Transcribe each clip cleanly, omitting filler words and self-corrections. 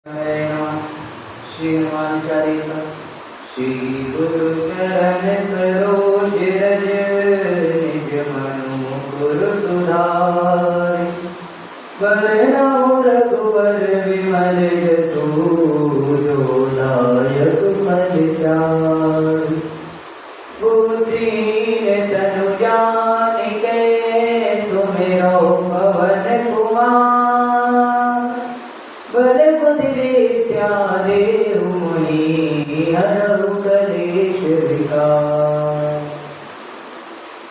श्री हनुमान चालीसा। श्री गुरु चरण सरोज रज निज मनु गुरु सुधारि। वरनौ रघुवर विमल जसु जो दायक फल चारि। बुद्धिहीन तनु जानिके सुमिरौ पवन कुमार। बल बुद्धि विद्या देहु मोहि हरहु कलेश विकार।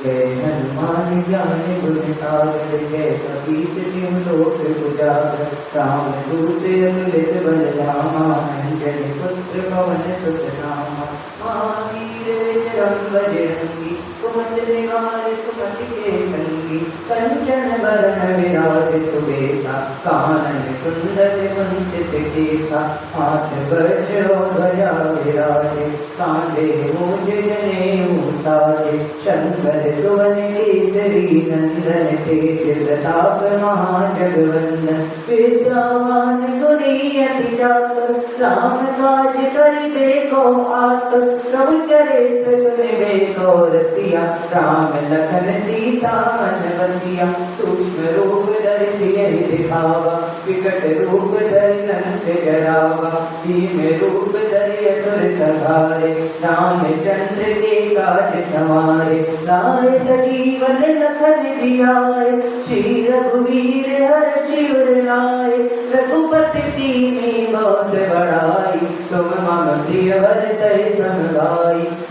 जय हनुमान ज्ञान गुण सागर जय कपीस तिहुँ लोक उजागर। राम दूत अतुलित बल धामा अंजनी पुत्र पवन सुत नामा। महावीर विक्रम बजरंगी कुमंत निवार सुमति के संगी। कंचन बरन विराज सुबेसा कानन कुंडल कुंचित केसा। हाथ वज्र ध्वजा विराजे कांधे मूंज जनेऊ साजे। शंकर सुवन केसरी नंदन तेज प्रताप महाजगवंदन। विद्यावान गुणी अति चातुर राम काज करिबे को आतुर। प्रभु चरित्र सुनिबे को रसिया राम लखन सीता मन बसिया। सूक्ष्म रूप धरि सियहि दिखावा विकट रूप धरि लंक जरावा। भीम रूप धरि असुर संहारे रामचंद्र के काज सवारे। लाए सजीवन लखन जियाए श्री रघुवीर हर्षि उर लाए। रघुपति कीन्ही बहुत बड़ाई तुम मम प्रिय भरतहि सम।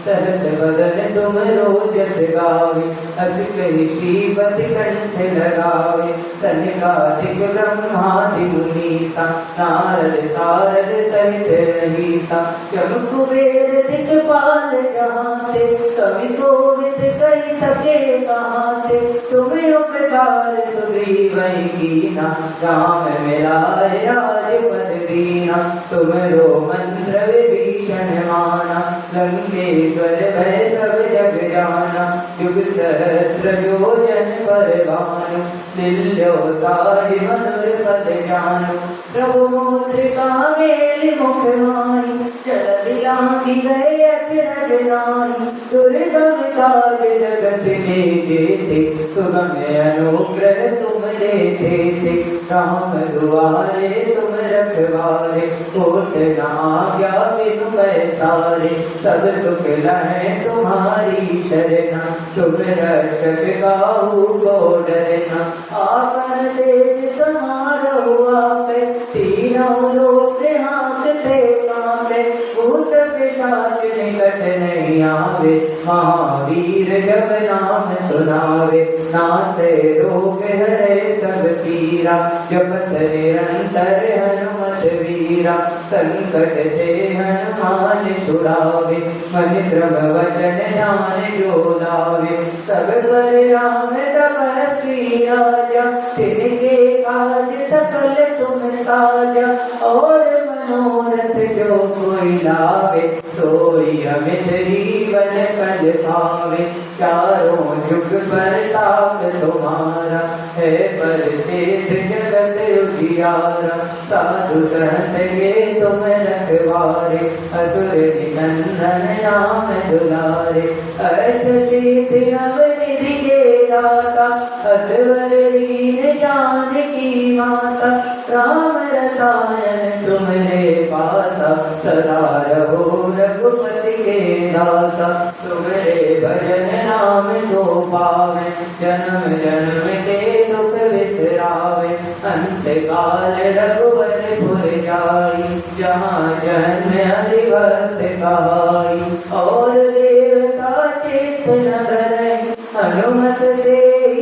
सहस बदन तुम रोजस गावे अस कहि श्रीपति कंठ लगावे। सनकादिक ब्रह्मादि मुनीसा नारद सारद सहित रहीसा। जम कुबेर दिखपाल जहाते कवि कोविद कहि सके कहाते। तुम उपकार सुग्रीवहि कीना राम मिलाए राजपद दीना। तुमरो मंत्र विभीषण माना लंकेश्वर भय सब जग जाना। युग सहस्र योजन पर भानु लील्योतारि मधुर पद जानु। प्रभु मुद्रिका मेलि मुख माहि चलति लांघि गए अचरज नाहि। दुर्गम काज जगत के जेते सुगम अनुग्रह तुम देते थे। राम दुआरे तुम रखवारे कोट न आज्ञा बिनु पैसारे। सब सुख लहै तुम्हारी शरणा तुम रक्षक काहू को डरना। आपन तेज समारोह आपे तीनों लोक हाँकते कांपे। भूत पिशाच निकट नहीं आवे महावीर जब नाम सुनावे। नासे रोग हरे सब पीरा जपत निरंतर हनुमत वीरा। संकट ते हनुमान छुड़ावे मन क्रम वचन ध्यान जो लावे। सब पर राम तपस्वी राजा तिनके काज सकल तुम साजा। और मनोरथ जो कोई लावे सोई अमित जीवन फल पावे। चारों जुग परताप तुम्हारा है प्रसिद्ध जगत उजियारा। साधु संत के तुम रखवारे असुर निकंदन राम दुलारे। अष्ट सिद्धि नवनिधि के दाता असवर दीन जानकी माता। राम रसायन तुम्हारे पासा सदा रहो रघुपति के दासा। तुम्हारे भजन नाम को पावे जन्म जन्म के दुख विसरावे। अंत काल रघुवरपुर जाई जहाँ जन्म हरि भक्त कहाई। और देवता चित्त न धरई हनुमत से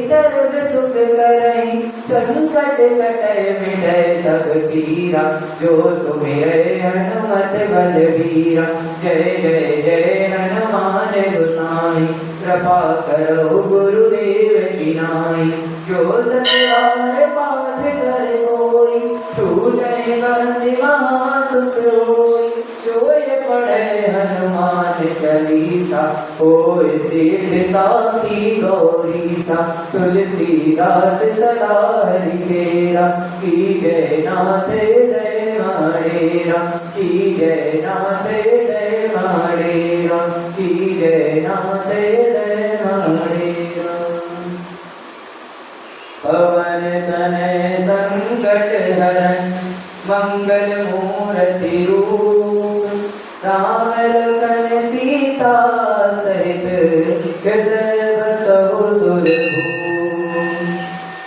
सर्व सुख करई। संकट कटै मिटै सब पीरा जो सुमिरै हनुमत बलबीरा। जय जय जय हनुमान गोसाई कृपा करो गुरुदेव की नाई। जो सतबार पाठ करे कोई छूटै बंदी महासुख होई। जो ये पढ़े हनुमान चालीसा होय सिद्धि साखी गौरीसा। तुलसीदास सदा हरि चेरा की जय नाथ जय हरे राम की जय नाथ जय हरे राम की जय नाथ जय हरे राम। पवन तनय संकट हरन मंगल मूर्ति रूप राम लखन सीता सहित हृदय बसहु सुरभूप।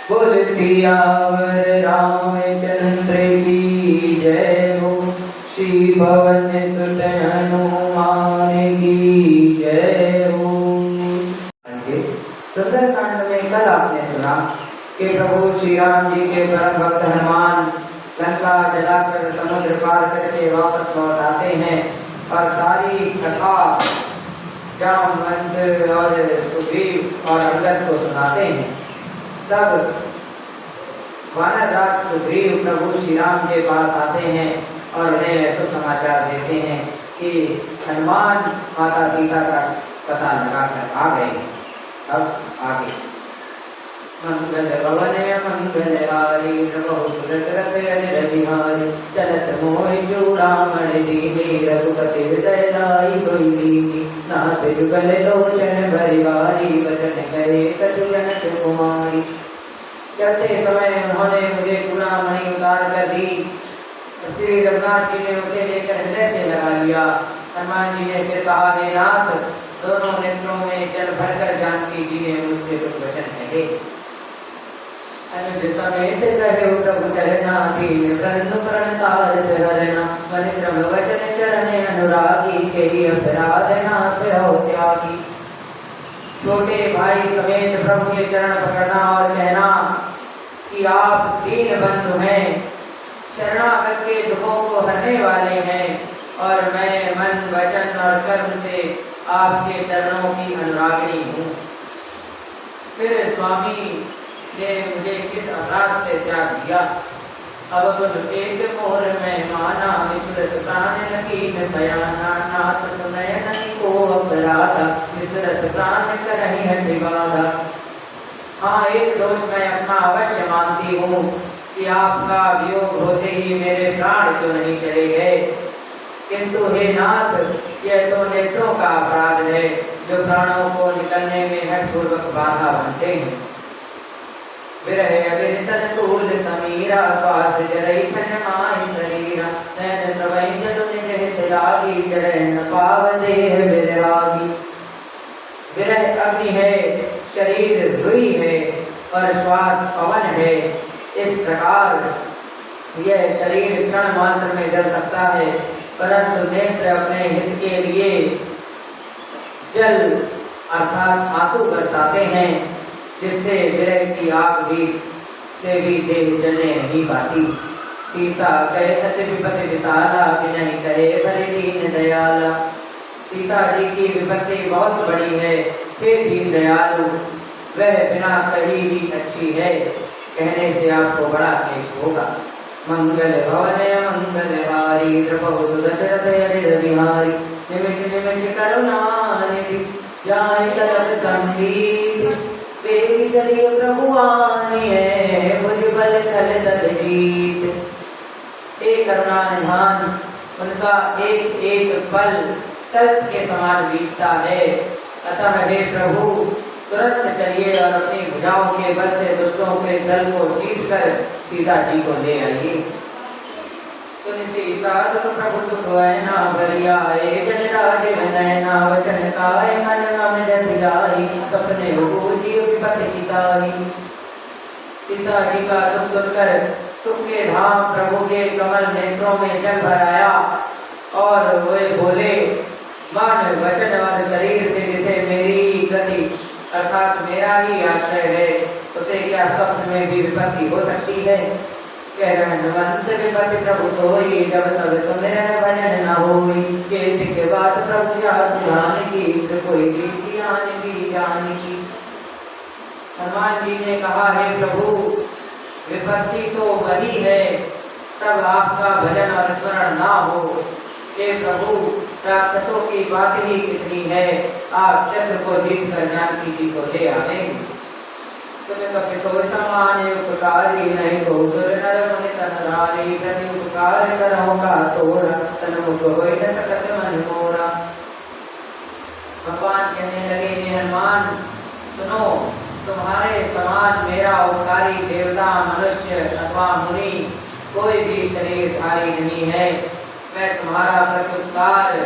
बोल सियावर रामचंद्र की जय हो श्री पवन सुत हनुमान की जय हो। सुंदरकांड में कल आपने सुना कि प्रभु श्री राम जी के परम भक्त हनुमान लंका जलाकर समुद्र पार करके वापस लौट आते हैं और सारी कथा जामवंत और सुग्रीव और अंगद को सुनाते हैं। तब वानर राज सुग्रीव प्रभु श्री राम के पास आते हैं और उन्हें शुभ समाचार देते हैं कि हनुमान माता सीता का पता लगाकर आ गए। अब आगे मंगल भवन मंगल हारी प्रभु सुदशरथ अनिल बिहारी चलत मोहि चूड़ामणि दीनी रघुपति हृदय लाई सोई दीनी नाथ जुगल लोचन भरिवारी वचन कहे कछु जनक कुमारी। चलते समय उन्होंने मुझे चूड़ामणि उतार कर दी। श्री रघुनाथ जी ने उसे लेकर हृदय से लगा लिया। हनुमान जी ने फिर कहा हे नाथ दोनों नेत्रों में जल भरकर जानकी जी ने मुझसे कुछ वचन कहे। अनुज समेत कहे प्रभु चरना दीन प्रनु प्रणतार हरना मन क्रम वचन चरण अनुरागी के अपराधना फिरो त्यागी। छोटे भाई समेत प्रभु के चरण पकड़ना और कहना कि आप दीन बंधु हैं, शरणागत के दुखों को हरने वाले हैं और मैं मन वचन और कर्म से आपके चरणों की अनुरागिनी हूँ। फिर स्वामी ने मुझे किस अपराध से त्याग दिया। अब गुण एक मोर में माना विचरत प्राण नकीन बयाना नाथ सुनय नहीं को अपराधा विचरत प्राण करहि हटि बाधा। हाँ एक दोष मैं अपना अवश्य मानती हूँ कि आपका वियोग होते ही मेरे प्राण क्यों नहीं चले गए, किंतु हे नाथ यह तो नेत्रों का अपराध है जो प्राणों को निकलने में हठपूर्वक बाधा बनते हैं। विरह अग्नितन तूल समीरा श्वास जरई छन माई शरीरा नैन स्रवई जलु निज हित लागी जरय न पाव देह विरागी। विरह अग्नि है, शरीर रुई है और श्वास पवन है। इस प्रकार यह शरीर क्षण मात्र में जल सकता है, परंतु नेत्र अपने हित के लिए जल अर्थात आंसू बरसाते हैं, जिससे विरह की आग भी से भी देह जलने नहीं पाती। सीता कहे सत्य विपत्ति विशाला नहीं करे भले दीन दयाला। सीता जी की विपत्ति बहुत बड़ी है, हे दीन दयालु वह बिना कही ही अच्छी है, कहने से आपको बड़ा क्लेश होगा। मंगल भवन मंगल हारी प्रभु सुदशरथ अनिल बिहारी निमिष निमिष करुणा निधि जाहि कलप संगीत वेग चलिए प्रभु आनिए मुझ बल खल तल जीत। एक करुणा निधान उनका एक एक पल तल के समान बीतता है। अतः हे प्रभु तुरंत चलिए और अपनी भुजाओं के बल से दुष्टों के दल को जीत कर सीता जी को ले आइए। सुन सीता तब प्रभु सुख ना भरिया जन राज नैना वचन काय मन राम जस जाई सपने बूझी विपत्ति पिताई। सीता जी का दुख सुनकर सुख के धाम प्रभु के कमल नेत्रों में जल भर आया और वे बोले मन वचन और शरीर से जिसे मेरी गति अर्थात मेरा ही आश्रय है उसे क्या स्वप्न में भी विपत्ति हो सकती है। कह हनुमंत विपत्ति प्रभु सोई जब तब सुमिरन भजन न होई के बात प्रभु ध्यान की कोई की जान की। हनुमान जी ने कहा हे प्रभु विपत्ति तो वही है तब आपका भजन और स्मरण ना हो। हे प्रभु राक्षसों की बात ही कितनी है, आप शत्रु को जीत कर जानकी जी को ले आवेंगे। सुन कपितो समान उपकारी नहीं को सुर नर मुनि तनरारी प्रति कार करो का तोरा, सन्मुख होई न सकत मन मोरा। भगवान कहने लगे, हे हनुमान सुनो, तुम्हारे समान मेरा उपकारी देवता, मनुष्य अथवा मुनि कोई भी शरीरधारी नहीं है। मैं तुम्हारा प्रत्युपकार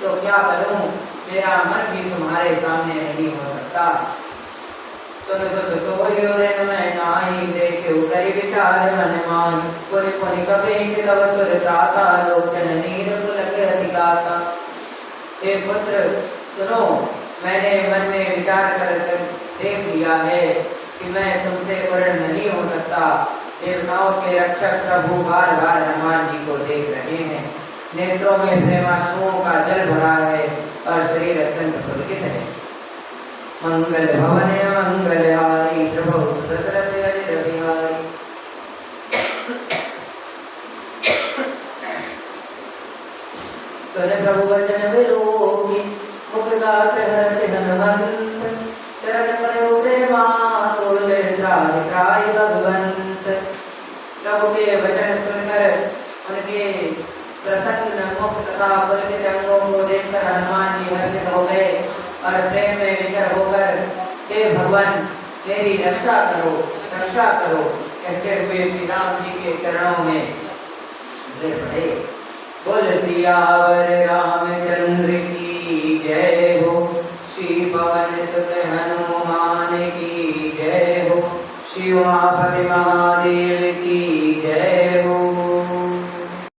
तो क्या करूं, मेरा मन भी तुम्हारे सामने नहीं हो सकता। सुन सुत तो योरे मैं नाई, देखे करी विचार मन मान। पुनि पुनि कपि तव सुर त्राता, लोचन नीर पुलक अधिगाता। हे पुत्र सुनो, मैंने मन में विचार कर देख लिया है कि मैं तुमसे पूर्ण नहीं हो सकता। देवताओं के रक्षक प्रभु बार बार हनुमान जी को देख रहे हैं। नेत्रों में प्रेमाश्रुओं का जल भरा है और शरीर अत्यंत पुलकित है। मंगल भवन मंगलहारी, प्रभु दशरथ अजिर बिहारी। सुन प्रभु वचन विलोकी, मुखदात हर्ष हनुमंत। चरण पड़ो प्रेमाकुल, त्राहि त्राहि भगवंत। प्रभु के वचन सुनकर उनके प्रसन्न मुख तथा पुलकित अंगों को देखकर हनुमान जी हर्षित हो गए और प्रेम में विकर होकर, हे भगवान मेरी रक्षा करो, रक्षा करो कहते हुए श्री राम जी के चरणों में गिर पड़े। बोल सियावर रामचंद्र की जय हो, श्री पवन सुत हनुमान की जय हो, श्री उमापति महादेव की जय